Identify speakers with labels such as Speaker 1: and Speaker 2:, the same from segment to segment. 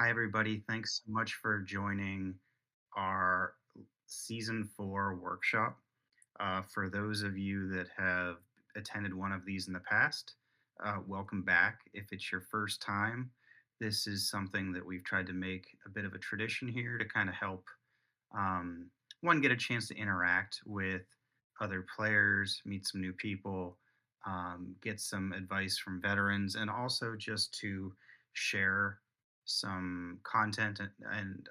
Speaker 1: Hi, everybody. Thanks so much for joining our season four workshop. For those of you that have attended one of these in the past, welcome back. If it's your first time, this is something that we've tried to make a bit of a tradition here to kind of help um, one get a chance to interact with other players, meet some new people, get some advice from veterans, and also just to share some content and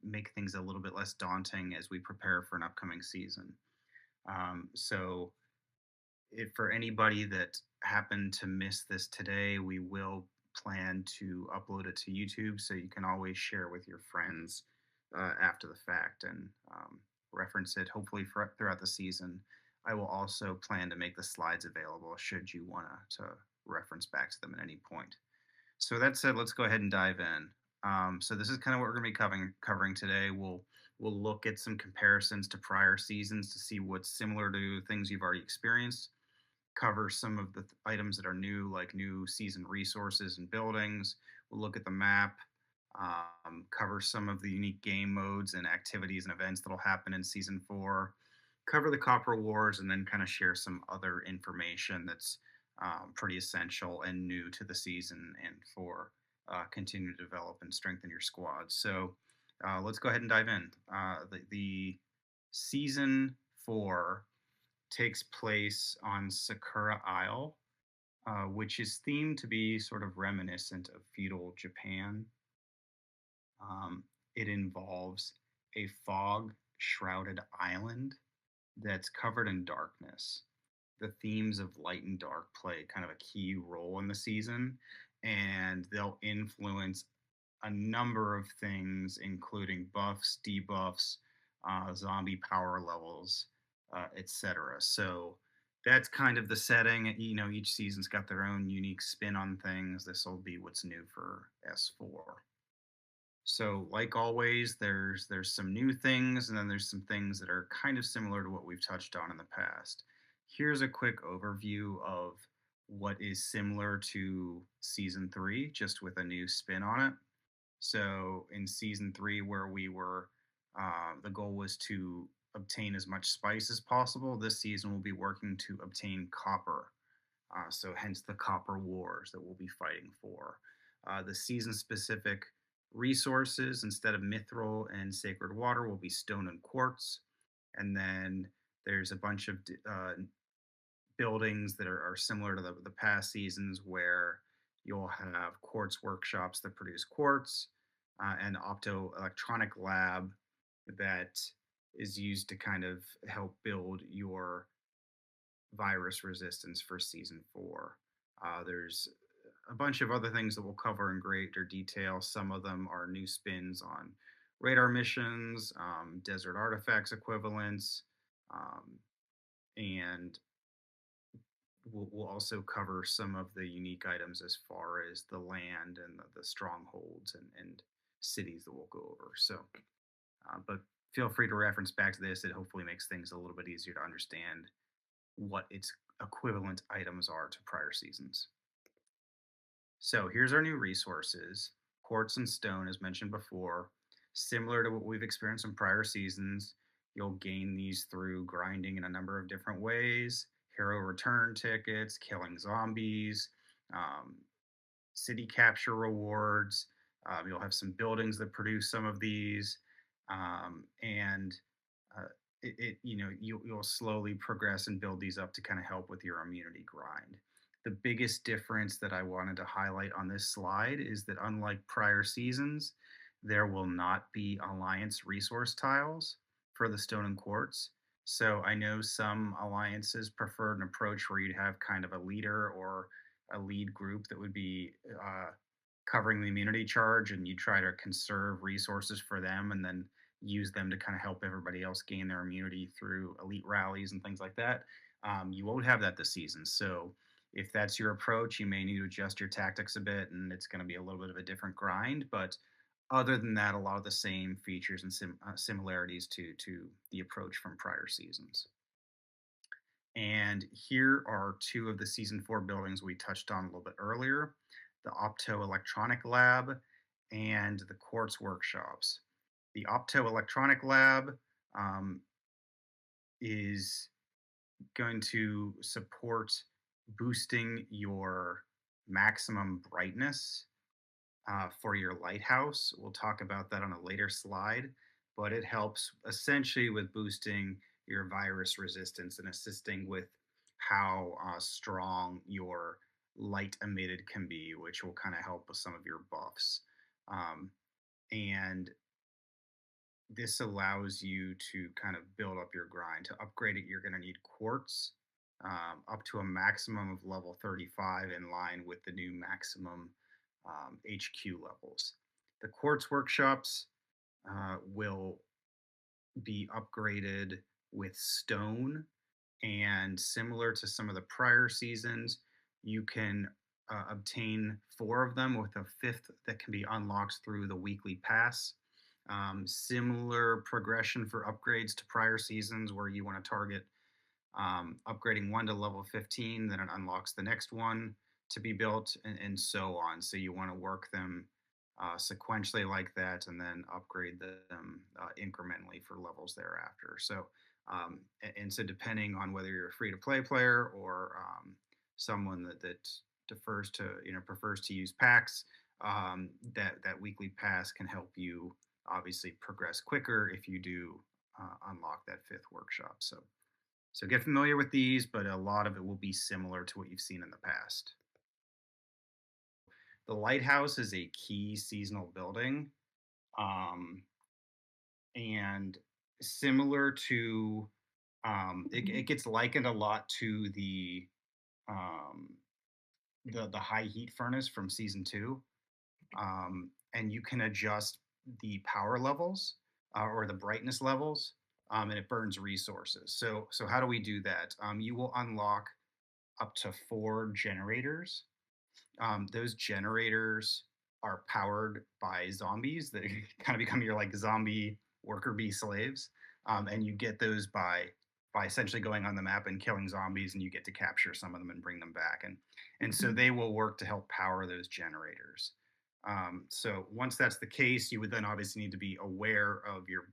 Speaker 1: make things a little bit less daunting as we prepare for an upcoming season. So, if for anybody that happened to miss this today, we will plan to upload it to YouTube, so you can always share with your friends after the fact and reference it. Hopefully, throughout the season, I will also plan to make the slides available should you want to reference back to them at any point. So that said, let's go ahead and dive in. So this is kind of what we're going to be covering today. We'll look at some comparisons to prior seasons to see what's similar to things you've already experienced, cover some of the items that are new, like new season resources and buildings. We'll look at the map, cover some of the unique game modes and activities and events that'll happen in season four, cover the Copper Wars, and then kind of share some other information that's pretty essential and new to the season and for continue to develop and strengthen your squad. So let's go ahead and dive in. The season four takes place on Sakura Isle, which is themed to be sort of reminiscent of feudal Japan. It involves a fog shrouded island that's covered in darkness. The themes of light and dark play kind of a key role in the season, and they'll influence a number of things, including buffs, debuffs, zombie power levels, etc. So that's kind of the setting. Each season's got their own unique spin on things. This will be what's new for S4. So, like always, there's some new things, and then there's some things that are kind of similar to what we've touched on in the past. Here's a quick overview of what is similar to season three, just with a new spin on it. So, in season three, where the goal was to obtain as much spice as possible. This season, we'll be working to obtain copper. So, hence the copper wars that we'll be fighting for. The season specific resources instead of mithril and sacred water will be stone and quartz. And then there's a bunch of buildings that are similar to the past seasons where you'll have quartz workshops that produce quartz and optoelectronic lab that is used to kind of help build your virus resistance for season four. There's a bunch of other things that we'll cover in greater detail. Some of them are new spins on radar missions, desert artifacts equivalents, um, and we'll also cover some of the unique items as far as the land and the strongholds and cities that we'll go over. So, but feel free to reference back to this. It hopefully makes things a little bit easier to understand what its equivalent items are to prior seasons. So here's our new resources. Quartz and stone, as mentioned before, similar to what we've experienced in prior seasons. You'll gain these through grinding in a number of different ways, hero return tickets, killing zombies, um, city capture rewards. You'll have some buildings that produce some of these, and uh, you'll slowly progress and build these up to kind of help with your immunity grind. The biggest difference that I wanted to highlight on this slide is that unlike prior seasons, there will not be alliance resource tiles for the stone and quartz. So I know some alliances prefer an approach where you'd have kind of a leader or a lead group that would be covering the immunity charge, and you try to conserve resources for them and then use them to kind of help everybody else gain their immunity through elite rallies and things like that. You won't have that this season. So if that's your approach, you may need to adjust your tactics a bit, and it's going to be a little bit of a different grind. But other than that, a lot of the same features and similarities to the approach from prior seasons. And here are two of the season four buildings we touched on a little bit earlier. The Optoelectronic Lab and the quartz workshops. The optoelectronic lab um, is going to support boosting your maximum brightness for your lighthouse. We'll talk about that on a later slide, but it helps essentially with boosting your virus resistance and assisting with how strong your light emitted can be, which will kind of help with some of your buffs. Um, and this allows you to kind of build up your grind. To upgrade it, you're going to need quartz up to a maximum of level 35 in line with the new maximum HQ levels. The quartz workshops will be upgraded with stone, and similar to some of the prior seasons, you can obtain four of them with a fifth that can be unlocked through the weekly pass. Similar progression for upgrades to prior seasons where you want to target upgrading one to level 15, then it unlocks the next one to be built, and so on. So you want to work them sequentially like that, and then upgrade them incrementally for levels thereafter. So, and so depending on whether you're a free to play player or someone that defers to, prefers to use packs, that weekly pass can help you obviously progress quicker if you do unlock that fifth workshop. So get familiar with these, but a lot of it will be similar to what you've seen in the past. The lighthouse is a key seasonal building, um, and similar to it gets likened a lot to um, the high heat furnace from season 2, and you can adjust the power levels or the brightness levels, and it burns resources. So how do we do that? You will unlock up to 4 generators. Those generators are powered by zombies that kind of become your like zombie worker bee slaves, and you get those by essentially going on the map and killing zombies, and you get to capture some of them and bring them back, and so they will work to help power those generators. So once that's the case, you would then obviously need to be aware of your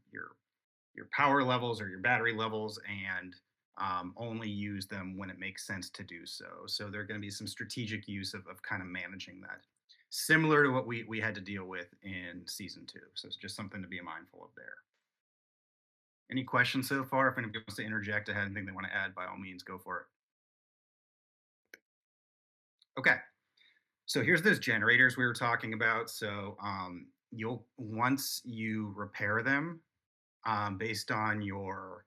Speaker 1: power levels or your battery levels, and only use them when it makes sense to do so. So there are going to be some strategic use of kind of managing that, similar to what we had to deal with in season 2. So it's just something to be mindful of there. Any questions so far? If anybody wants to interject, ahead anything they want to add, by all means, go for it. Okay, so here's those generators we were talking about. So you'll once you repair them based on your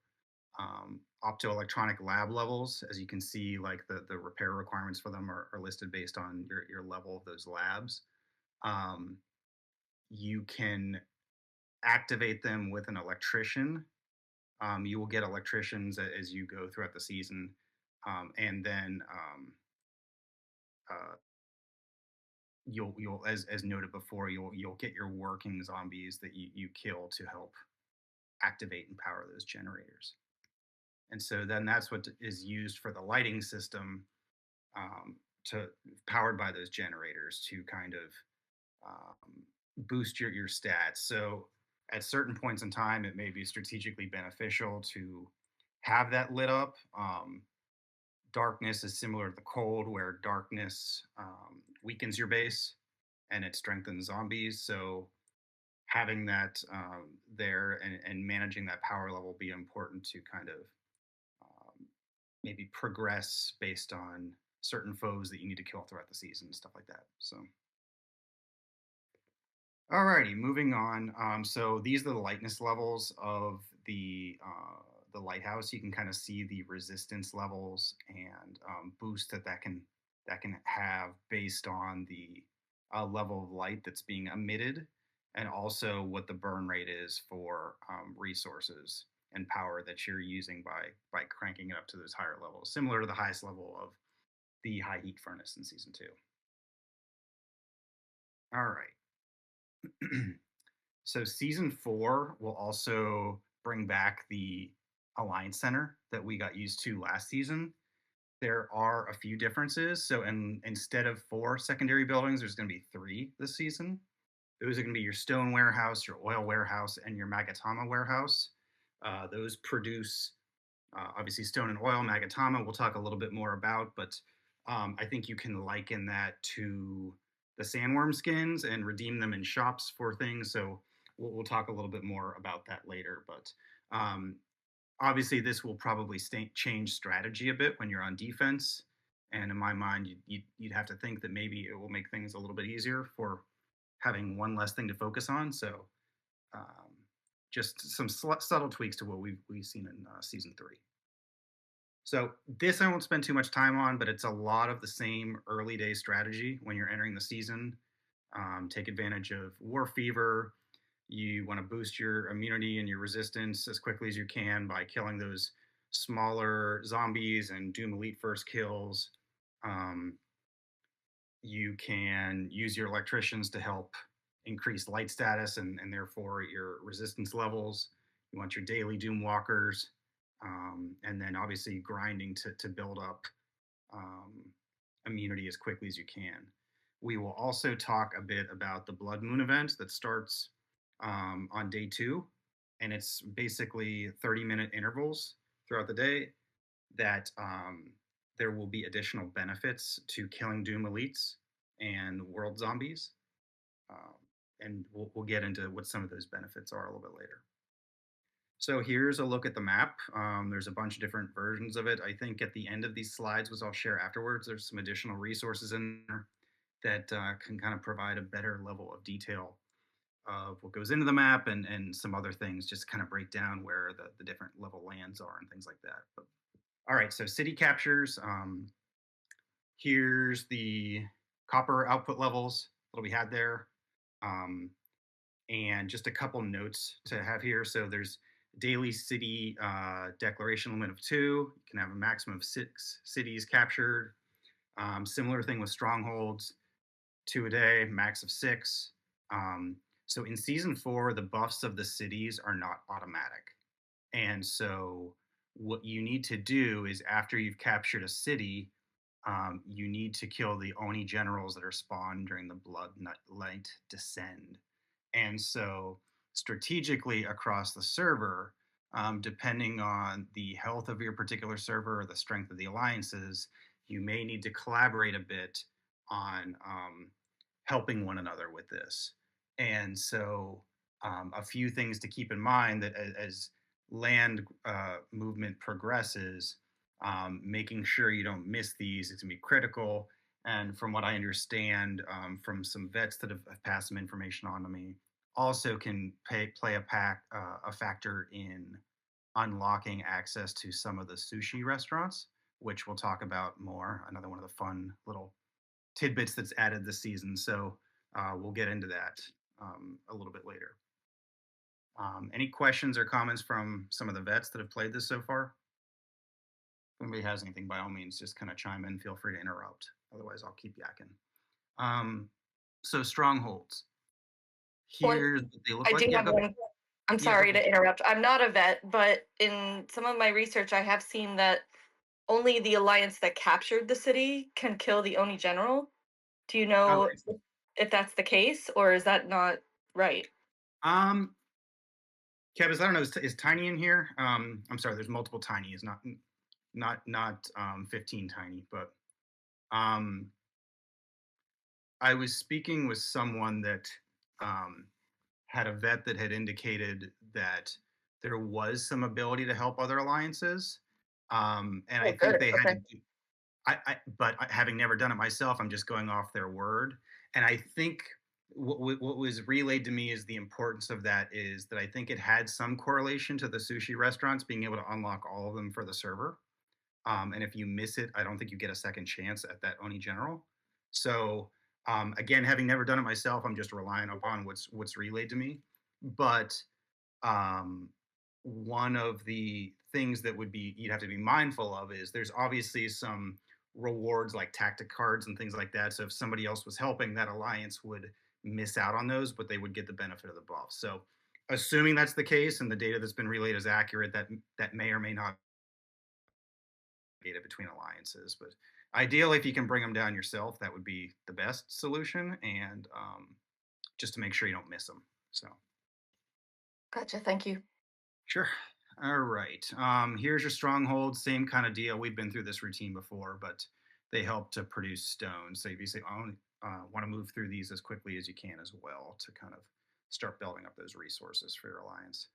Speaker 1: optoelectronic lab levels. As you can see, like the repair requirements for them are listed based on your level of those labs. Um, you can activate them with an electrician. You will get electricians as you go throughout the season, and then uh, you'll as noted before, you'll get your working zombies that you kill to help activate and power those generators. And so then that's what is used for the lighting system, to powered by those generators to kind of boost your stats. So at certain points in time, it may be strategically beneficial to have that lit up. Darkness is similar to the cold, where darkness weakens your base and it strengthens zombies. So having that there, and managing that power level will be important to kind of um, maybe progress based on certain foes that you need to kill throughout the season, stuff like that. So, alrighty, moving on. So these are the lightness levels of the lighthouse. You can kind of see the resistance levels and boost that can have based on the level of light that's being emitted, and also what the burn rate is for resources and power that you're using by cranking it up to those higher levels, similar to the highest level of the high heat furnace in season 2. All right. So season 4 will also bring back the Alliance Center that we got used to last season. There are a few differences. So instead of 4 secondary buildings, there's going to be 3 this season. Those are going to be your stone warehouse, your oil warehouse, and your magatama warehouse. Those produce obviously stone and oil. Magatama, we'll talk a little bit more about, but I think you can liken that to the sandworm skins and redeem them in shops for things. So we'll talk a little bit more about that later. But um, obviously, this will probably change strategy a bit when you're on defense. And in my mind, you'd have to think that maybe it will make things a little bit easier for having one less thing to focus on. So um, just some subtle tweaks to what we've seen in season 3. So this I won't spend too much time on, but it's a lot of the same early day strategy when you're entering the season. Take advantage of war fever. You want to boost your immunity and your resistance as quickly as you can by killing those smaller zombies and doom elite first kills. Um, you can use your electricians to help increase light status and therefore your resistance levels. You want your daily doom walkers, and then obviously grinding to build up um, immunity as quickly as you can. We will also talk a bit about the blood moon event that starts on day 2, and it's basically 30-minute intervals throughout the day that there will be additional benefits to killing Doom elites and world zombies. Um, and we'll get into what some of those benefits are a little bit later. So here's a look at the map. There's a bunch of different versions of it. I think at the end of these slides, which I'll share afterwards, there's some additional resources in there that can kind of provide a better level of detail of what goes into the map and some other things, just kind of break down where the different level lands are and things like that. But all right, so city captures. Here's the copper output levels that we had there. Um, and just a couple notes to have here. So there's daily city declaration limit of 2. You can have a maximum of 6 cities captured. Similar thing with strongholds, 2 a day, max of 6. So in season 4, the buffs of the cities are not automatic. And so what you need to do is after you've captured a city, you need to kill the Oni generals that are spawned during the Blood Light Descend. And so, strategically across the server, depending on the health of your particular server or the strength of the alliances, you may need to collaborate a bit on helping one another with this. And so, a few things to keep in mind that as land movement progresses, making sure you don't miss these is going to be critical. And from what I understand from some vets that have passed some information on to me, also can play a factor in unlocking access to some of the sushi restaurants, which we'll talk about more. Another one of the fun little tidbits that's added this season. So we'll get into that a little bit later. Any questions or comments from some of the vets that have played this so far? If anybody has anything, by all means, just kind of chime in. Feel free to interrupt. Otherwise, I'll keep yakking. So strongholds.
Speaker 2: One,
Speaker 1: Here's what they look
Speaker 2: I
Speaker 1: like.
Speaker 2: do
Speaker 1: Yeah,
Speaker 2: have
Speaker 1: go.
Speaker 2: one. I'm
Speaker 1: Yeah, go
Speaker 2: sorry
Speaker 1: for it.
Speaker 2: to interrupt. I'm not a vet, but in some of my research, I have seen that only the alliance that captured the city can kill the Oni general. Do you
Speaker 1: Oh,
Speaker 2: know
Speaker 1: excellent.
Speaker 2: if that's the case, or is that not right?
Speaker 1: Um, Kevin, I don't know. Is Tiny in here? I'm sorry. There's multiple Tinys, not 15 Tiny, but um, I was speaking with someone that um, had a vet that had indicated that there was some ability to help other alliances, and I
Speaker 2: Oh,
Speaker 1: think
Speaker 2: good.
Speaker 1: they had to
Speaker 2: Okay.
Speaker 1: do. But having never done it myself, I'm just going off their word. And I think what was relayed to me is the importance of that is that I think it had some correlation to the sushi restaurants being able to unlock all of them for the server. And if you miss it, I don't think you get a second chance at that Oni General. So again, having never done it myself, I'm just relying upon what's relayed to me. But um, one of the things that would be you'd have to be mindful of is there's obviously some rewards like tactic cards and things like that. So if somebody else was helping, that alliance would miss out on those, but they would get the benefit of the buff. So assuming that's the case and the data that's been relayed is accurate, that may or may not data between alliances. But ideally, if you can bring them down yourself, that would be the best solution. And just to make sure you don't miss them. So
Speaker 2: Gotcha. Thank you.
Speaker 1: sure. All right. Here's your stronghold. Same kind of deal. We've been through this routine before, but they help to produce stones. So if you say, want to move through these as quickly as you can as well to kind of start building up those resources for your alliance.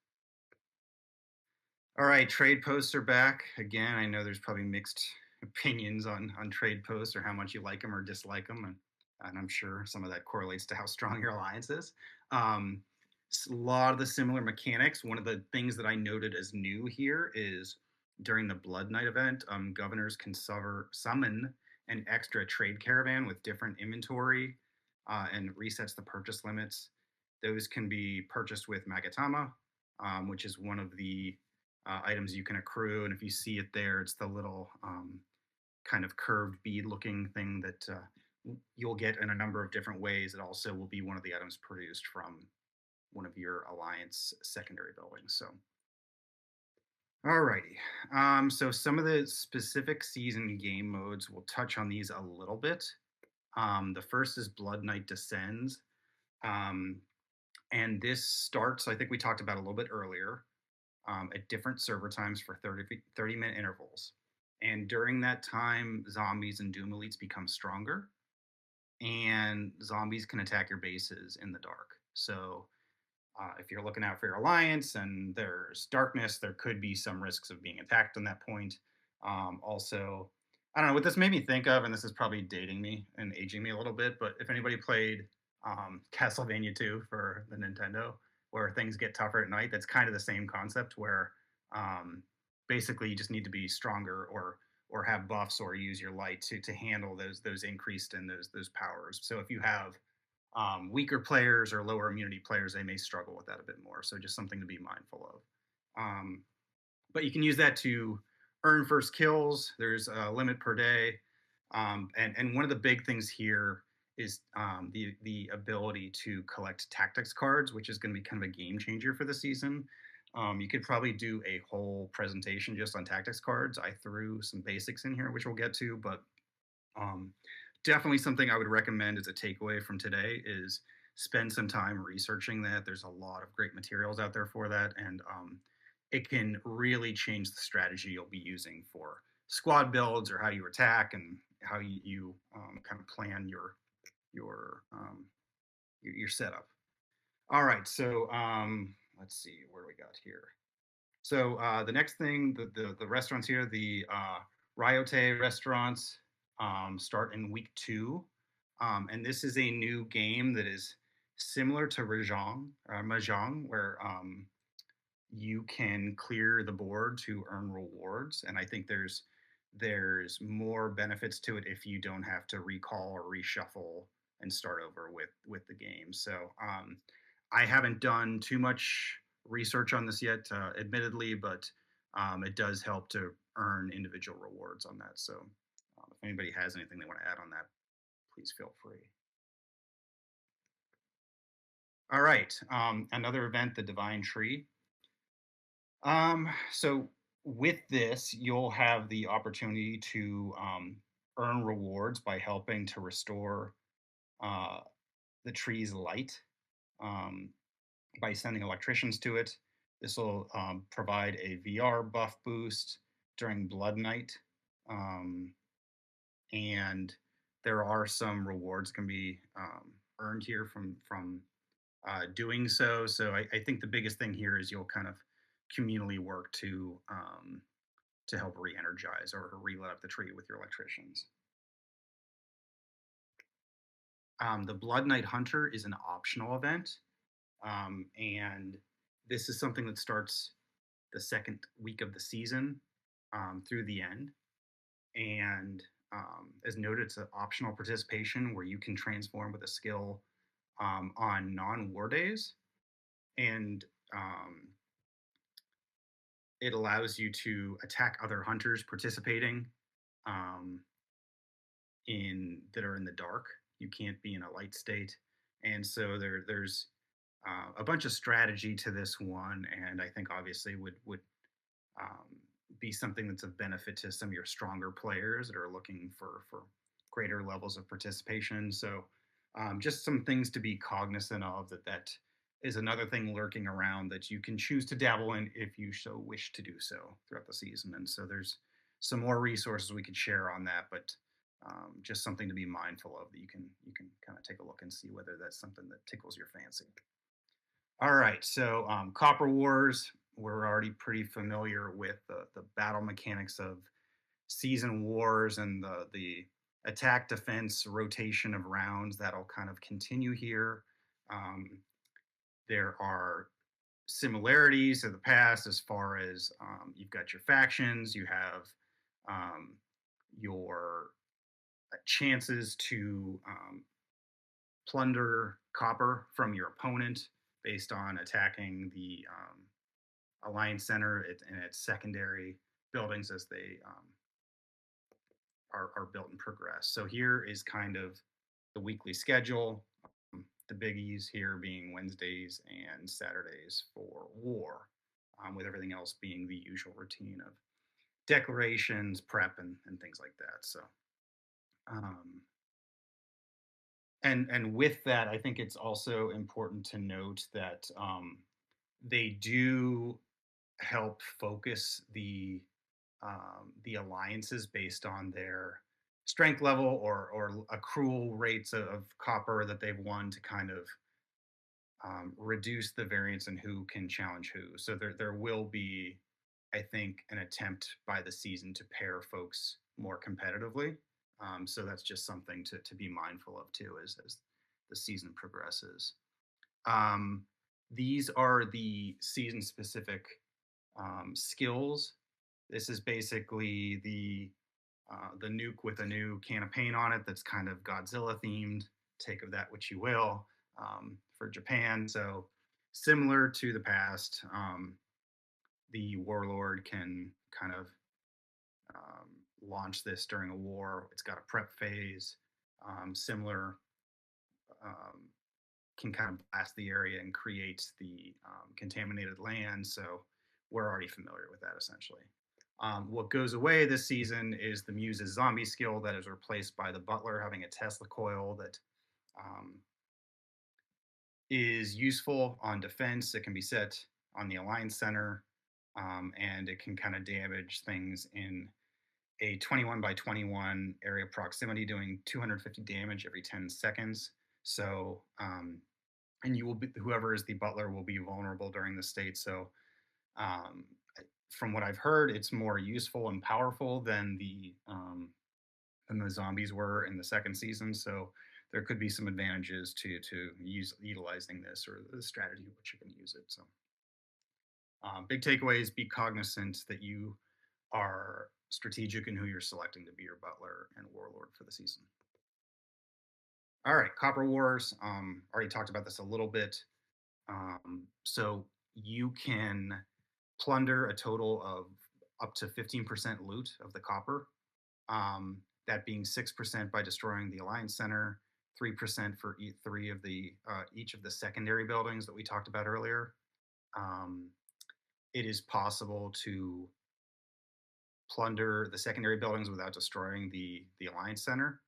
Speaker 1: All right, trade posts are back again. I know there's probably mixed opinions on trade posts or how much you like them or dislike them, and I'm sure some of that correlates to how strong your alliance is. Um, a lot of the similar mechanics. One of the things that I noted as new here is during the Blood Night event, governors can summon an extra trade caravan with different inventory and resets the purchase limits. Those can be purchased with Magatama, which is one of the items you can accrue. And if you see it there, it's the little kind of curved bead looking thing that you'll get in a number of different ways. It also will be one of the items produced from one of your alliance secondary buildings. So, alrighty. So some of the specific season game modes, we'll touch on these a little bit. The first is Blood Knight Descends. Um, and this starts, I think we talked about a little bit earlier, at different server times for 30-minute intervals. And during that time, zombies and Doom Elites become stronger, and zombies can attack your bases in the dark. So if you're looking out for your alliance and there's darkness, there could be some risks of being attacked on that point. Also, I don't know what this made me think of, and this is probably dating me and aging me a little bit, but if anybody played Castlevania 2 for the Nintendo, where things get tougher at night, that's kind of the same concept where um, basically you just need to be stronger or have buffs or use your light to handle those increased and those powers. So if you have weaker players or lower immunity players, they may struggle with that a bit more. So just something to be mindful of. But you can use that to earn first kills. There's a limit per day, and one of the big things here is the ability to collect tactics cards, which is going to be kind of a game changer for the season. You could probably do a whole presentation just on tactics cards. I threw some basics in here, which we'll get to, but um, definitely something I would recommend as a takeaway from today is spend some time researching that. There's a lot of great materials out there for that, and it can really change the strategy you'll be using for squad builds or how you attack and how you kind of plan your setup. All right, so let's see where we got here. So the next thing, the restaurants here, the Ryote restaurants start in week 2, and this is a new game that is similar to Mahjong, where you can clear the board to earn rewards, and I think there's more benefits to it if you don't have to recall or reshuffle and start over with the game. So I haven't done too much research on this yet, admittedly, but it does help to earn individual rewards on that. So if anybody has anything they want to add on that, please feel free. All right, another event, the Divine Tree. So with this, you'll have the opportunity to earn rewards by helping to restore uh, the tree's light by sending electricians to it. This will provide a VR buff boost during Blood Night, um, and there are some rewards can be earned here from doing so. So I think the biggest thing here is you'll kind of communally work to help re-energize or relit up the tree with your electricians. The Blood Knight Hunter is an optional event, and this is something that starts the second week of the season through the end. And as noted, it's an optional participation where you can transform with a skill on non-war days, and it allows you to attack other hunters participating um, in that are in the dark. You can't be in a light state, and so there's a bunch of strategy to this one, and I think obviously would um, be something that's of benefit to some of your stronger players that are looking for greater levels of participation. So Just some things to be cognizant of, that is another thing lurking around that you can choose to dabble in if you so wish to do so throughout the season. And so there's some more resources we could share on that, but just something to be mindful of, that you can kind of take a look and see whether that's something that tickles your fancy. All right, so Copper Wars, we're already pretty familiar with the battle mechanics of season wars and the attack defense rotation of rounds that'll kind of continue here. Um, there are similarities to the past as far as you've got your factions, you have um, your chances to plunder copper from your opponent based on attacking the Alliance Center and its secondary buildings as they are built and progress. So here is kind of the weekly schedule. The biggies here being Wednesdays and Saturdays for war, with everything else being the usual routine of declarations, prep, and things like that. So, um, and with that, I think it's also important to note that they do help focus the alliances based on their strength level or accrual rates of copper that they've won to kind of reduce the variance in who can challenge who. So there will be, I think, an attempt by the season to pair folks more competitively. So that's just something to be mindful of too as the season progresses. Um, these are the season specific skills. This is basically the nuke with a new can of paint on it that's kind of Godzilla themed. Take of that which you will, for Japan. So similar to the past, the warlord can kind of launch this during a war. It's got a prep phase, similar, um, can kind of blast the area and create the contaminated land. So we're already familiar with that essentially. What goes away this season is the Muse's zombie skill that is replaced by the Butler having a Tesla coil that um, is useful on defense. It can be set on the Alliance Center, and it can kind of damage things in a 21 by 21 area proximity, doing 250 damage every 10 seconds. So, and you will be, whoever is the Butler will be vulnerable during the state. So, um, from what I've heard, it's more useful and powerful than the zombies were in the second season. So there could be some advantages to utilizing this, or the strategy in which you can use it. So big takeaways: be cognizant that you are strategic in who you're selecting to be your butler and warlord for the season. All right, Copper Wars. Already talked about this a little bit. So you can plunder a total of up to 15% loot of the copper. That being 6% by destroying the Alliance Center, 3% for three of the each of the secondary buildings that we talked about earlier. Um, it is possible to plunder the secondary buildings without destroying the Alliance Center.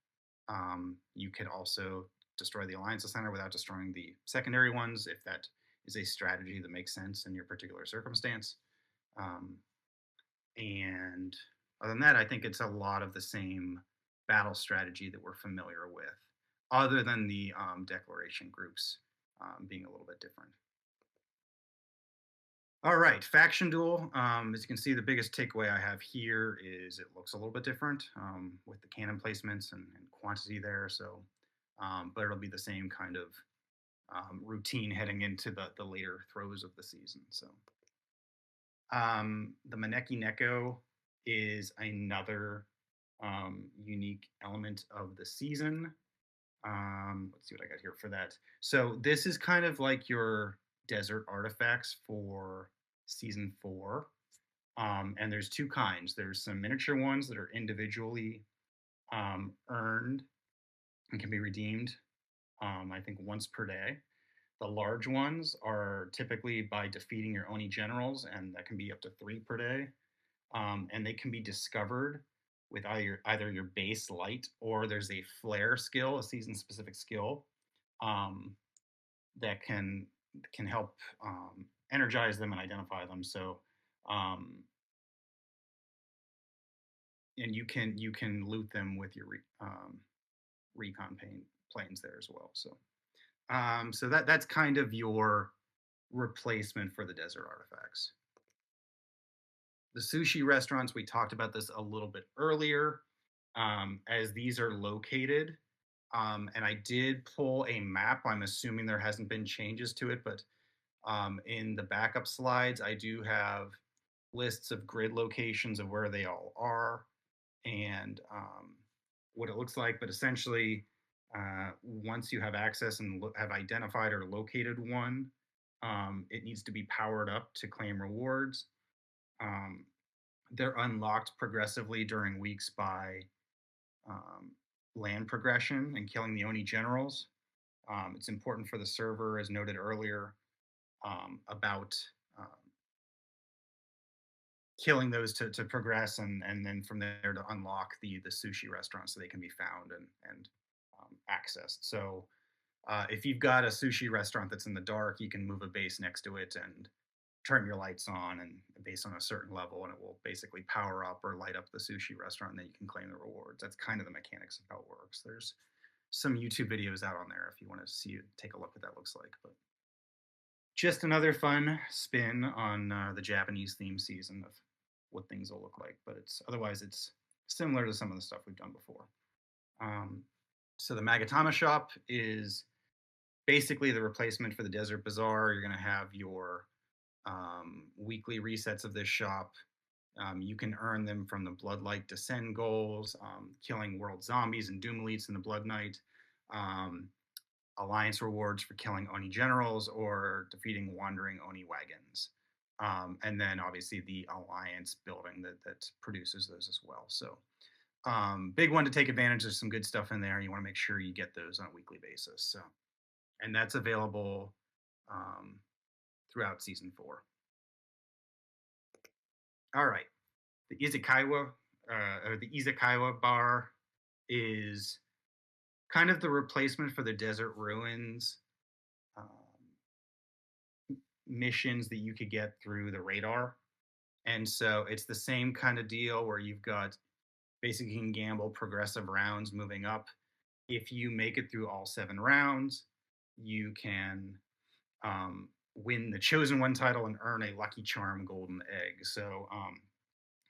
Speaker 1: You could also destroy the Alliance Center without destroying the secondary ones if that is a strategy that makes sense in your particular circumstance. Um, and other than that, I think it's a lot of the same battle strategy that we're familiar with, other than the declaration groups being a little bit different. All right, faction duel. As you can see, the biggest takeaway I have here is it looks a little bit different with the cannon placements and quantity there. So, but it'll be the same kind of routine heading into the later throes of the season. So, the Maneki Neko is another unique element of the season. Let's see what I got here for that. So this is kind of like your desert artifacts for season 4. And there's two kinds. There's some miniature ones that are individually earned and can be redeemed, I think, once per day. The large ones are typically by defeating your Oni generals, and that can be up to 3 per day. And they can be discovered with either your base light, or there's a flare skill, a season specific skill, um, that can help energize them and identify them. So um, and you can loot them with your recon planes there as well. So that's kind of your replacement for the desert artifacts. The sushi restaurants, we talked about this a little bit earlier, as these are located. And I did pull a map. I'm assuming there hasn't been changes to it, but in the backup slides, I do have lists of grid locations of where they all are and what it looks like. But essentially, once you have access and have identified or located one, it needs to be powered up to claim rewards. Um, they're unlocked progressively during weeks by um, land progression and killing the Oni generals. It's important for the server, as noted earlier, about um, killing those to progress, and then from there to unlock the sushi restaurant so they can be found and accessed. So if you've got a sushi restaurant that's in the dark, you can move a base next to it and turn your lights on, and based on a certain level, and it will basically power up or light up the sushi restaurant, and then you can claim the rewards. That's kind of the mechanics of how it works. There's some YouTube videos out on there if you want to see take a look what that looks like. But just another fun spin on the Japanese theme season of what things will look like. But it's similar to some of the stuff we've done before. Um, so the Magatama shop is basically the replacement for the Desert Bazaar. You're going to have your weekly resets of this shop. You can earn them from the Bloodlight Descend goals, killing world zombies and doom elites in the Blood Knight, um, alliance rewards for killing Oni generals or defeating wandering Oni wagons. And then obviously the alliance building that produces those as well. So big one to take advantage. There's some good stuff in there. You want to make sure you get those on a weekly basis. So, and that's available um, throughout season 4. All right, the Izakaiwa bar is kind of the replacement for the Desert Ruins um, missions that you could get through the radar. And so it's the same kind of deal where you've got basically you can gamble progressive rounds moving up. If you make it through all 7 rounds, you can win the Chosen One title and earn a Lucky Charm golden egg. So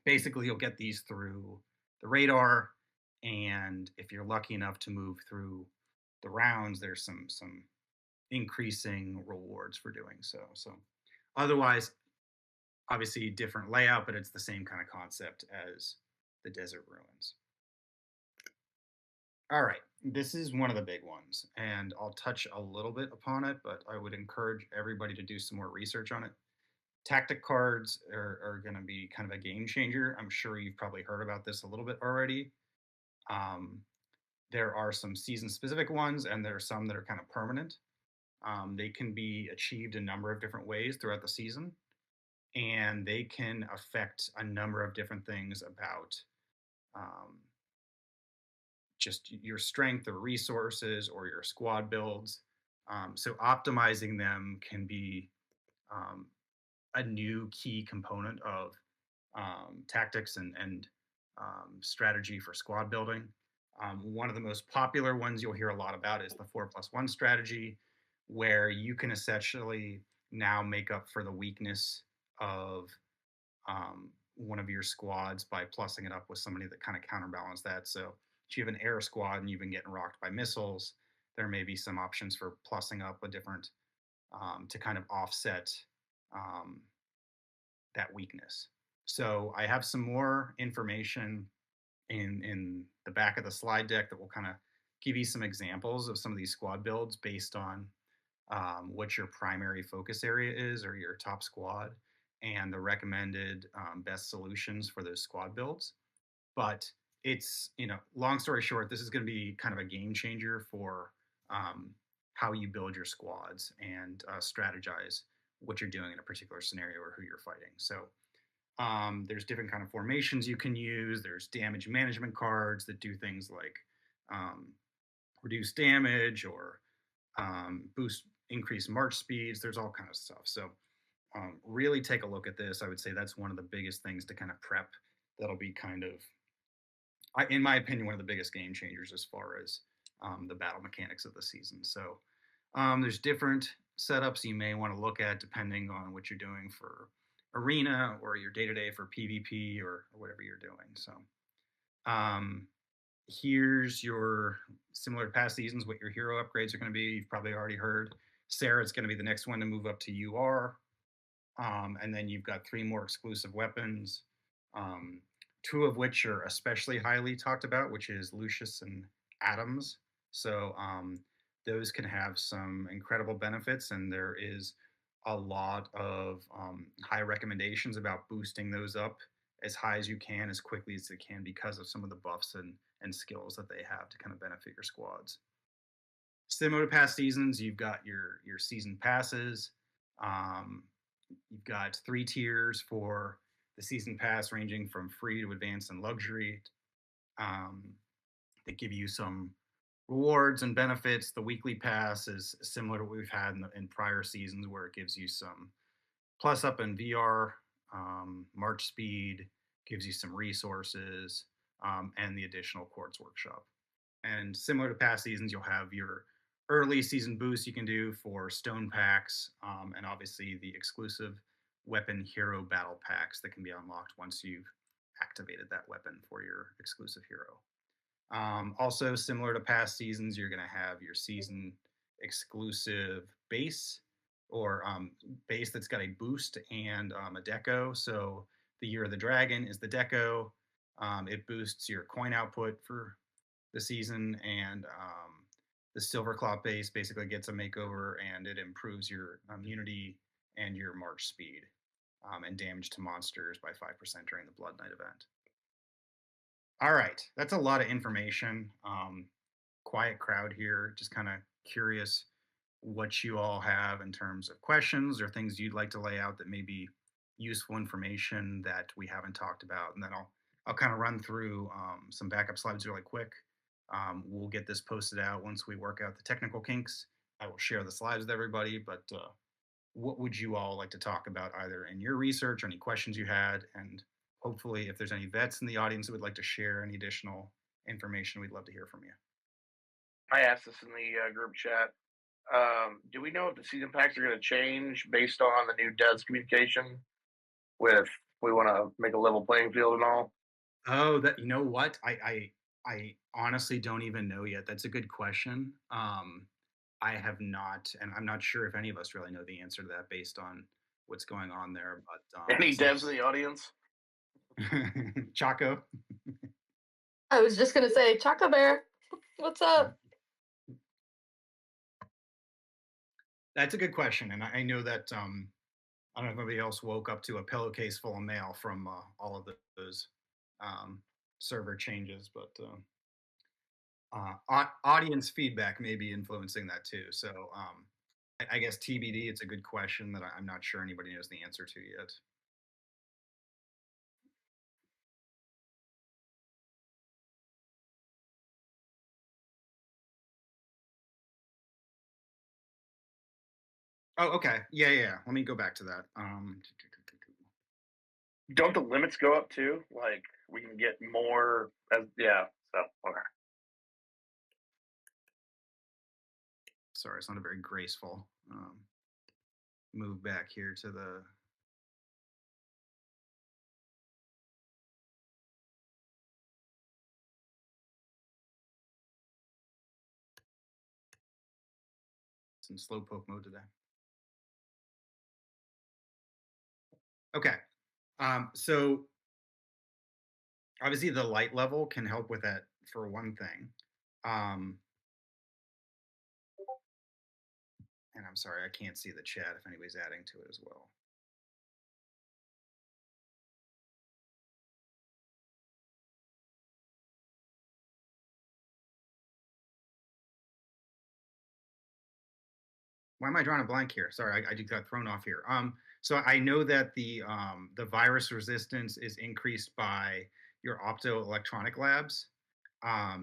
Speaker 1: basically, you'll get these through the radar, and if you're lucky enough to move through the rounds, there's some increasing rewards for doing so. So otherwise, obviously different layout, but it's the same kind of concept as the Desert Ruins. All right, this is one of the big ones, and I'll touch a little bit upon it, but I would encourage everybody to do some more research on it. Tactic cards are going to be kind of a game changer. I'm sure you've probably heard about this a little bit already. Um, there are some season specific ones, and there are some that are kind of permanent. They can be achieved a number of different ways throughout the season, and they can affect a number of different things about um, just your strength or resources or your squad builds. So optimizing them can be um, a new key component of tactics and strategy for squad building. One of the most popular ones you'll hear a lot about is the 4+1 strategy, where you can essentially now make up for the weakness of one of your squads by plussing it up with somebody that kind of counterbalance that. So if you have an air squad and you've been getting rocked by missiles, there may be some options for plussing up a different to kind of offset um, that weakness. So I have some more information in the back of the slide deck that will kind of give you some examples of some of these squad builds based on what your primary focus area is or your top squad and the recommended best solutions for those squad builds. But it's, long story short, this is going to be kind of a game changer for how you build your squads and strategize what you're doing in a particular scenario or who you're fighting. So There's different kind of formations you can use. There's damage management cards that do things like um, reduce damage or boost increase march speeds. There's all kind of stuff. So really take a look at this. I would say that's one of the biggest things to kind of prep. That'll be kind of, in my opinion, one of the biggest game changers as far as the battle mechanics of the season. So there's different setups you may want to look at depending on what you're doing for arena or your day to day for PvP or whatever you're doing. So um, here's your similar to past seasons, what your hero upgrades are going to be. You've probably already heard. Sarah's going to be the next one to move up to UR. And then you've got three more exclusive weapons, um, two of which are especially highly talked about, which is Lucius and Adams. So those can have some incredible benefits, and there is a lot of high recommendations about boosting those up as high as you can, as quickly as they can, because of some of the buffs and skills that they have to kind of benefit your squads. Similar to past seasons, you've got your season passes. Um, you've got three tiers for the season pass, ranging from free to advanced and luxury. Um, that give you some rewards and benefits. The weekly pass is similar to what we've had in prior seasons, where it gives you some plus up in VR, march speed, gives you some resources, and the additional quartz workshop. And similar to past seasons, you'll have your early season boost you can do for stone packs, and obviously the exclusive weapon hero battle packs that can be unlocked once you've activated that weapon for your exclusive hero. Also, similar to past seasons, you're going to have your season exclusive base or base that's got a boost and a deco. So the Year of the Dragon is the deco. It boosts your coin output for the season, and the Silver Cloth base basically gets a makeover, and it improves your immunity and your march speed and damage to monsters by 5% during the Blood Knight event. All right, that's a lot of information. Quiet crowd here, just kind of curious what you all have in terms of questions or things you'd like to lay out that may be useful information that we haven't talked about, and then I'll kind of run through some backup slides really quick. We'll get this posted out once we work out the technical kinks. I will share the slides with everybody, but what would you all like to talk about either in your research or any questions you had? And hopefully, if there's any vets in the audience that would like to share any additional information, we'd love to hear from you.
Speaker 3: I asked this in the group chat. Do we know if the season packs are going to change based on the new devs communication with we want to make a level playing field and all?
Speaker 1: Oh, that you know what? I honestly don't even know yet. That's a good question. I have not, and I'm not sure if any of us really know the answer to that based on what's going on there. But
Speaker 3: Any devs in the audience?
Speaker 1: Chaco.
Speaker 2: I was just gonna say, Choco Bear, what's up?
Speaker 1: That's a good question, and I know that I don't know if anybody else woke up to a pillowcase full of mail from all of those um, server changes, but audience feedback may be influencing that too. So I guess TBD. It's a good question that I'm not sure anybody knows the answer to yet. Oh, okay. Yeah. Let me go back to that.
Speaker 3: Don't the limits go up too? Like we can get more as yeah. So okay.
Speaker 1: Sorry, it's not a very graceful move back here to the. It's in slowpoke mode today. Okay. So obviously the light level can help with that for one thing. And I'm sorry, I can't see the chat if anybody's adding to it as well. why am I drawing a blank here? Sorry, I just got thrown off here. So I know that the virus resistance is increased by your optoelectronic labs.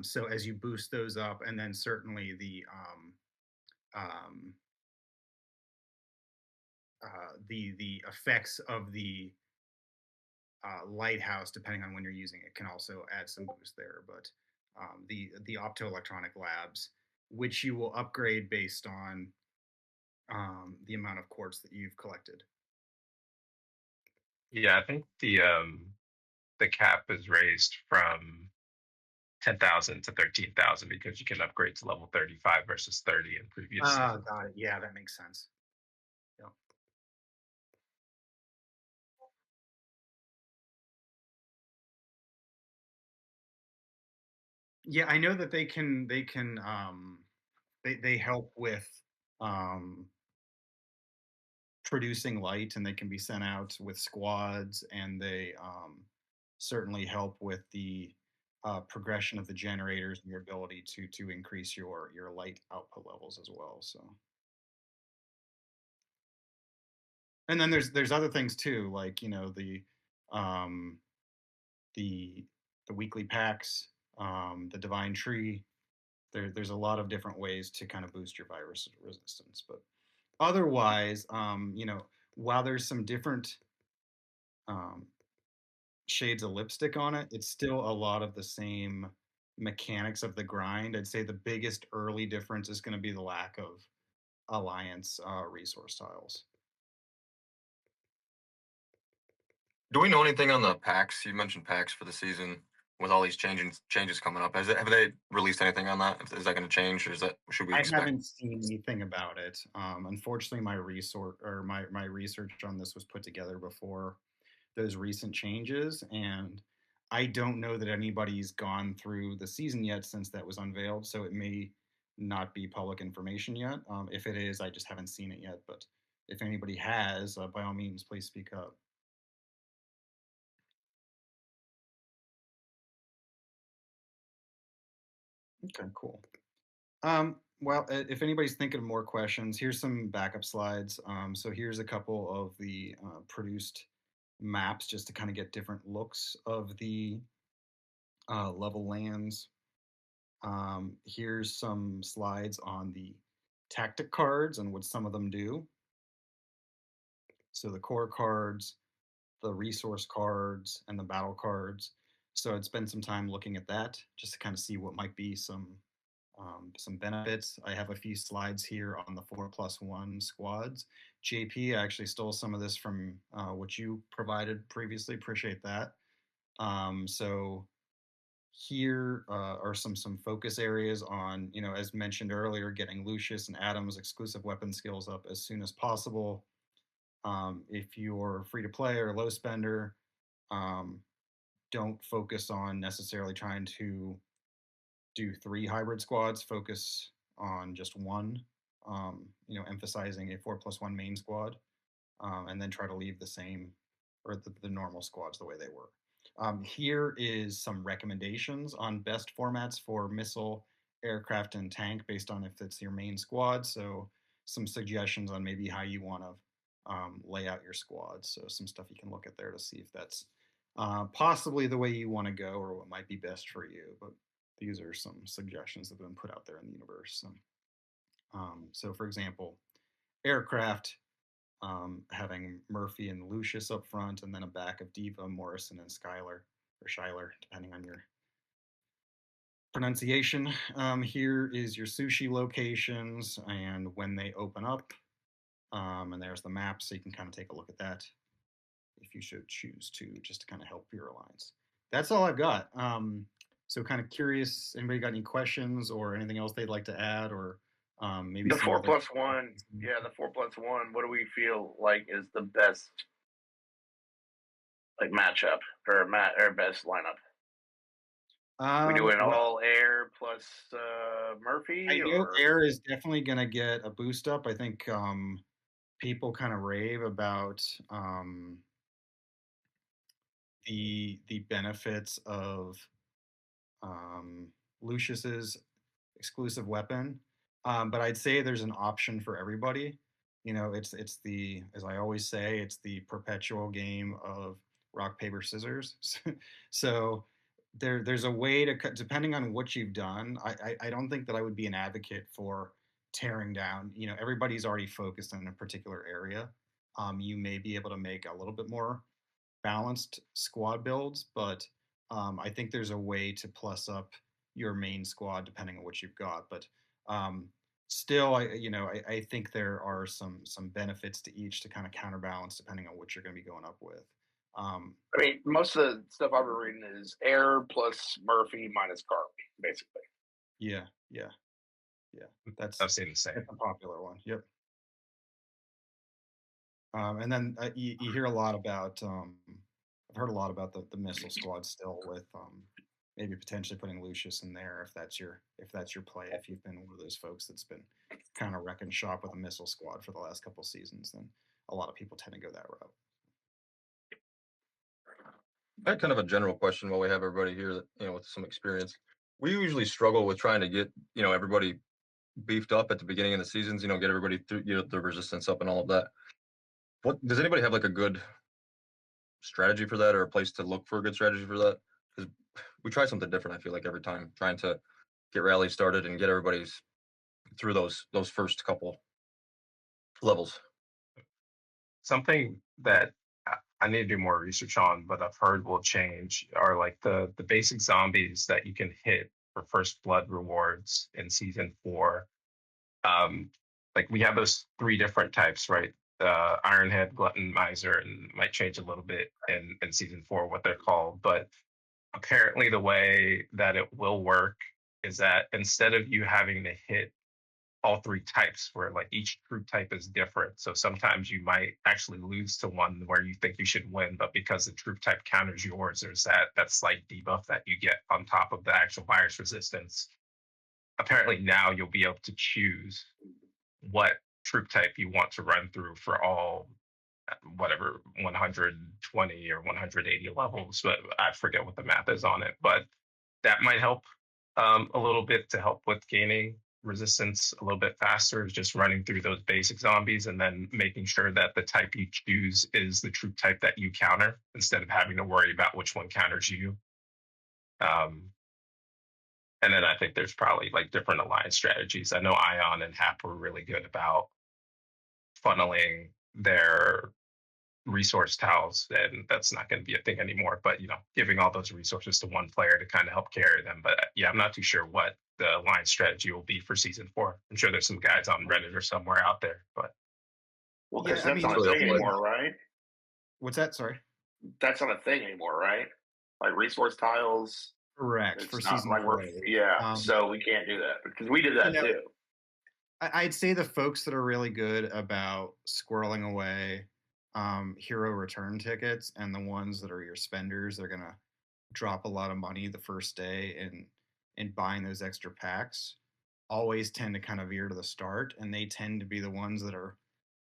Speaker 1: So as you boost those up, and then certainly um, the effects of the lighthouse, depending on when you're using it, can also add some boost there. But the optoelectronic labs, which you will upgrade based on the amount of quartz that you've collected.
Speaker 4: Yeah, I think the cap is raised from 10,000 to 13,000 because you can upgrade to level 35 versus 30 in previous
Speaker 1: Ah,
Speaker 4: seasons.
Speaker 1: got it. Yeah, that makes sense. Yep. Yeah, I know that they help with um producing light, and they can be sent out with squads, and they certainly help with the progression of the generators and your ability to increase your light output levels as well. So, and then there's other things too, like um, the the weekly packs, the divine tree. There's a lot of different ways to kind of boost your virus resistance, but otherwise, while there's some different um, shades of lipstick on it, it's still a lot of the same mechanics of the grind. I'd say the biggest early difference is going to be the lack of alliance resource tiles.
Speaker 5: Do we know anything on the packs? You mentioned packs for the season with all these changes coming up. Have they released anything on that? Is that going to change, or is that should we
Speaker 1: I
Speaker 5: expect?
Speaker 1: haven't seen anything about it. Unfortunately, my research on this was put together before those recent changes, and I don't know that anybody's gone through the season yet since that was unveiled. So it may not be public information yet. If it is, I just haven't seen it yet. But if anybody has, by all means, please speak up. Okay, cool. Well, if anybody's thinking of more questions, here's some backup slides. So here's a couple of the produced maps just to kind of get different looks of the level lands. Here's some slides on the tactic cards and what some of them do. So the core cards, the resource cards, and the battle cards. So I'd spend some time looking at that just to kind of see what might be some benefits. I have a few slides here on the 4+1 squads. JP, I actually stole some of this from what you provided previously. Appreciate that. So here are some focus areas on, as mentioned earlier, getting Lucius and Adam's exclusive weapon skills up as soon as possible. If you're free to play or low spender, um, don't focus on necessarily trying to do 3 hybrid squads. Focus on just one. Emphasizing a 4+1 main squad, and then try to leave the same or the normal squads the way they were. Here is some recommendations on best formats for missile, aircraft, and tank based on if it's your main squad. So some suggestions on maybe how you want to lay out your squad. So some stuff you can look at there to see if that's possibly the way you want to go or what might be best for you. But these are some suggestions that have been put out there in the universe. So for example, aircraft, having Murphy and Lucius up front, and then a back of Diva, Morrison, and Skylar, or Shyler, depending on your pronunciation. Here is your sushi locations and when they open up. And there's the map, so you can kind of take a look at that if you should choose to, just to kind of help your alliance. That's all I've got. So kind of curious, anybody got any questions or anything else they'd like to add, or maybe
Speaker 3: The
Speaker 1: some
Speaker 3: four
Speaker 1: other
Speaker 3: plus one, yeah, the 4+1. What do we feel like is the best like matchup or best lineup? We doing
Speaker 1: Well,
Speaker 3: all air plus
Speaker 1: I
Speaker 3: Murphy
Speaker 1: know
Speaker 3: or
Speaker 1: air is definitely going to get a boost up. I think people kind of rave about the benefits of um, Lucius's exclusive weapon. But I'd say there's an option for everybody. It's the, as I always say, it's the perpetual game of rock paper scissors. So there's a way to depending on what you've done. I don't think that I would be an advocate for tearing down. Everybody's already focused on a particular area. You may be able to make a little bit more balanced squad builds, but I think there's a way to plus up your main squad depending on what you've got. But um, still, I think there are some benefits to each to kind of counterbalance depending on what you're going to be going up with.
Speaker 3: I mean, most of the stuff I've been reading is Air plus Murphy minus Carvey, basically.
Speaker 1: Yeah, yeah, yeah. That's
Speaker 4: I've seen the same.
Speaker 1: a popular one. Yep. And then you hear a lot about. I've heard a lot about the missile squad still with maybe potentially putting Lucius in there if that's your play. If you've been one of those folks that's been kind of wrecking shop with a missile squad for the last couple seasons, then a lot of people tend to go that route.
Speaker 5: I had kind of a general question while we have everybody here that, with some experience. We usually struggle with trying to get, everybody beefed up at the beginning of the seasons, get everybody through, the resistance up and all of that. What does anybody have like a good strategy for that or a place to look for a good strategy for that? Because we try something different, I feel like, every time, trying to get rallies started and get everybody's through those first couple levels.
Speaker 4: Something that I need to do more research on, but I've heard will change are like the basic zombies that you can hit for first blood rewards in season 4. Like we have those 3 different types, right? Ironhead, Glutton, Miser, and might change a little bit in season 4 what they're called. But apparently the way that it will work is that instead of you having to hit all 3 types where like each troop type is different. So sometimes you might actually lose to one where you think you should win, but because the troop type counters yours, there's that slight debuff that you get on top of the actual virus resistance. Apparently now you'll be able to choose what troop type you want to run through for all whatever 120 or 180 levels, but I forget what the math is on it. But that might help a little bit to help with gaining resistance a little bit faster, is just running through those basic zombies and then making sure that the type you choose is the troop type that you counter instead of having to worry about which one counters you. And then I think there's probably like different alliance strategies. I know Ion and Hap were really good about funneling their resource tiles, and that's not going to be a thing anymore, but giving all those resources to one player to kind of help carry them. But yeah, I'm not too sure what the alliance strategy will be for season 4. I'm sure there's some guys on Reddit or somewhere out there, but
Speaker 3: Well, because
Speaker 1: Yeah, I
Speaker 3: that's
Speaker 1: mean,
Speaker 3: not a thing anymore, right?
Speaker 1: What's that? Sorry.
Speaker 3: That's not a thing anymore, right? Like resource tiles.
Speaker 1: Correct. For
Speaker 3: It's not
Speaker 1: season
Speaker 3: like
Speaker 1: 4.
Speaker 3: yeah. So we can't do that because we did that
Speaker 1: know,
Speaker 3: too.
Speaker 1: I'd say the folks that are really good about squirreling away hero return tickets and the ones that are your spenders, they're gonna drop a lot of money the first day in buying those extra packs, always tend to kind of veer to the start, and they tend to be the ones that are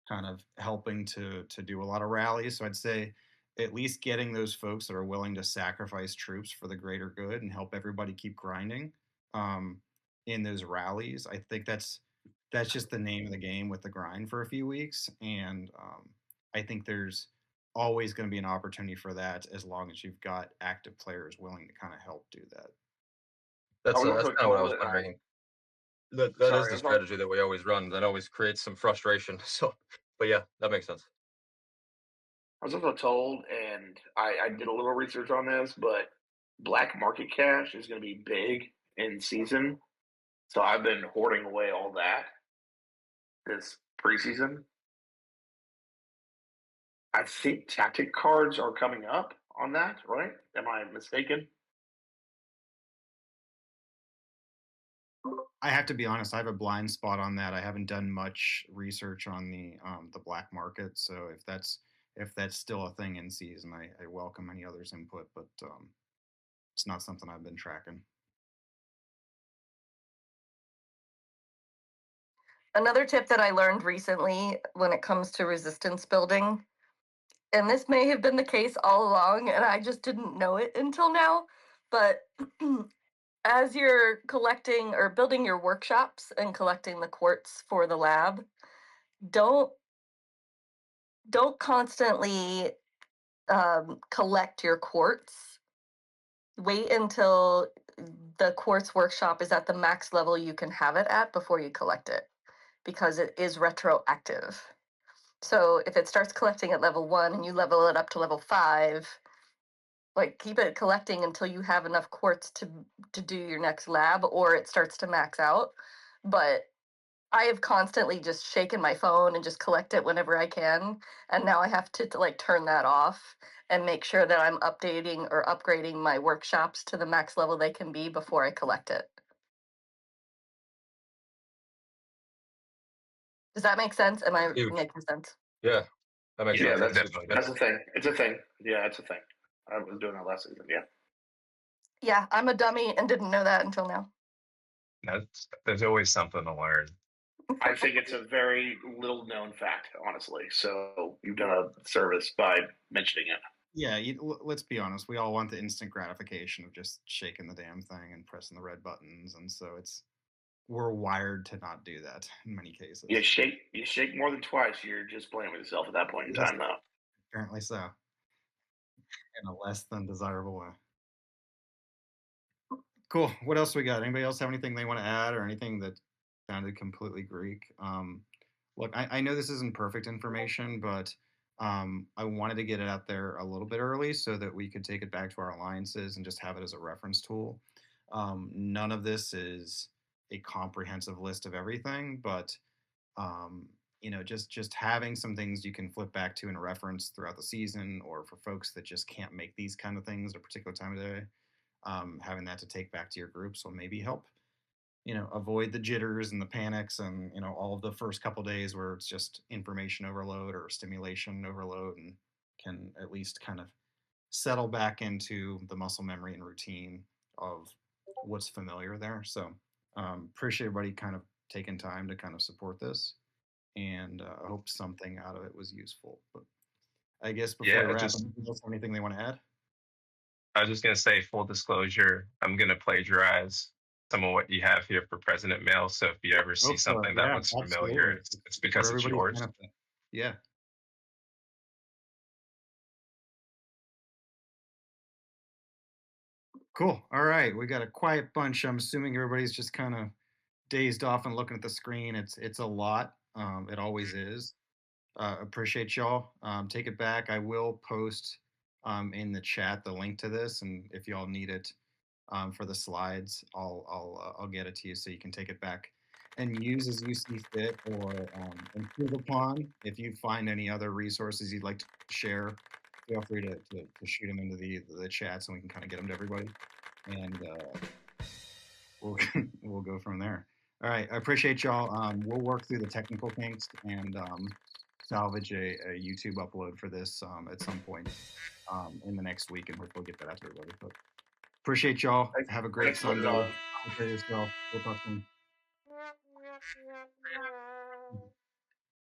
Speaker 1: kind of helping to do a lot of rallies. So I'd say at least getting those folks that are willing to sacrifice troops for the greater good and help everybody keep grinding in those rallies. I think that's just the name of the game with the grind for a few weeks, and I think there's always going to be an opportunity for that as long as you've got active players willing to kind of help do that.
Speaker 5: That's
Speaker 3: I was
Speaker 5: that's
Speaker 3: also
Speaker 5: kind of what I was
Speaker 3: told, and
Speaker 5: wondering. That is
Speaker 3: sorry, I
Speaker 5: the
Speaker 3: was also,
Speaker 5: strategy that we always run. That always creates some frustration. So, but yeah, that makes sense.
Speaker 3: I was also told, and I did a little research on this, but black market cash is going to be big in season. So I've been hoarding away all that this preseason. I think tactic cards are coming up on that, right? Am I mistaken?
Speaker 1: I have to be honest, I have a blind spot on that. I haven't done much research on the black market, so if that's still a thing in season, I welcome any others' input, but it's not something I've been tracking.
Speaker 2: Another tip that I learned recently when it comes to resistance building, and this may have been the case all along, and I just didn't know it until now, but as you're collecting or building your workshops and collecting the quartz for the lab, don't constantly collect your quartz. Wait until the quartz workshop is at the max level you can have it at before you collect it, because it is retroactive. So if it starts collecting at level 1 and you level it up to level 5, like keep it collecting until you have enough quartz to do your next lab, or it starts to max out. But I have constantly just shaken my phone and just collect it whenever I can, and now I have to like turn that off and make sure that I'm updating or upgrading my workshops to the max level they can be before I collect it. Does that make sense? Am I
Speaker 5: Huge.
Speaker 2: making sense?
Speaker 5: Yeah, that makes
Speaker 4: Yeah,
Speaker 3: Yeah,
Speaker 5: sense.
Speaker 3: that's
Speaker 4: definitely.
Speaker 3: that's a thing. It's a thing. Yeah, it's a thing. I was doing that last season. Yeah.
Speaker 2: Yeah, I'm a dummy and didn't know that until now.
Speaker 4: There's always something to learn.
Speaker 3: I think it's a very little known fact, honestly. So you've done a service by mentioning it.
Speaker 1: Yeah, let's be honest. We all want the instant gratification of just shaking the damn thing and pressing the red buttons, and so we're wired to not do that in many cases.
Speaker 3: You shake more than twice, you're just playing with yourself at that point in
Speaker 1: Yes.
Speaker 3: time, though.
Speaker 1: Apparently so, in a less than desirable way. Cool. What else we got? Anybody else have anything they want to add, or anything that sounded completely Greek? Look, I know this isn't perfect information, but I wanted to get it out there a little bit early so that we could take it back to our alliances and just have it as a reference tool. None of this is a comprehensive list of everything, but just having some things you can flip back to in a reference throughout the season, or for folks that just can't make these kind of things at a particular time of day, having that to take back to your groups will maybe help avoid the jitters and the panics, and all of the first couple days where it's just information overload or stimulation overload, and can at least kind of settle back into the muscle memory and routine of what's familiar there. So appreciate everybody kind of taking time to kind of support this, and I hope something out of it was useful. But I guess before we wrap, anything they want to add?
Speaker 4: I was just gonna say, full disclosure, I'm gonna plagiarize some of what you have here for President Mail. So if you ever see something that looks familiar, it's because it's yours.
Speaker 1: Benefit. Yeah. Cool. All right, we got a quiet bunch. I'm assuming everybody's just kind of dazed off and looking at the screen. It's a lot. It always is. Appreciate y'all. Take it back. I will post in the chat the link to this, and if y'all need it for the slides, I'll get it to you so you can take it back and use as you see fit, or improve upon. If you find any other resources you'd like to share, feel free to shoot them into the chat so we can kind of get them to everybody, and we'll go from there. All right, I appreciate y'all. We'll work through the technical kinks and salvage a YouTube upload for this at some point in the next week, and hopefully get that out to everybody. But appreciate y'all. Have a great Sunday. Take care of yourself. We'll talk soon.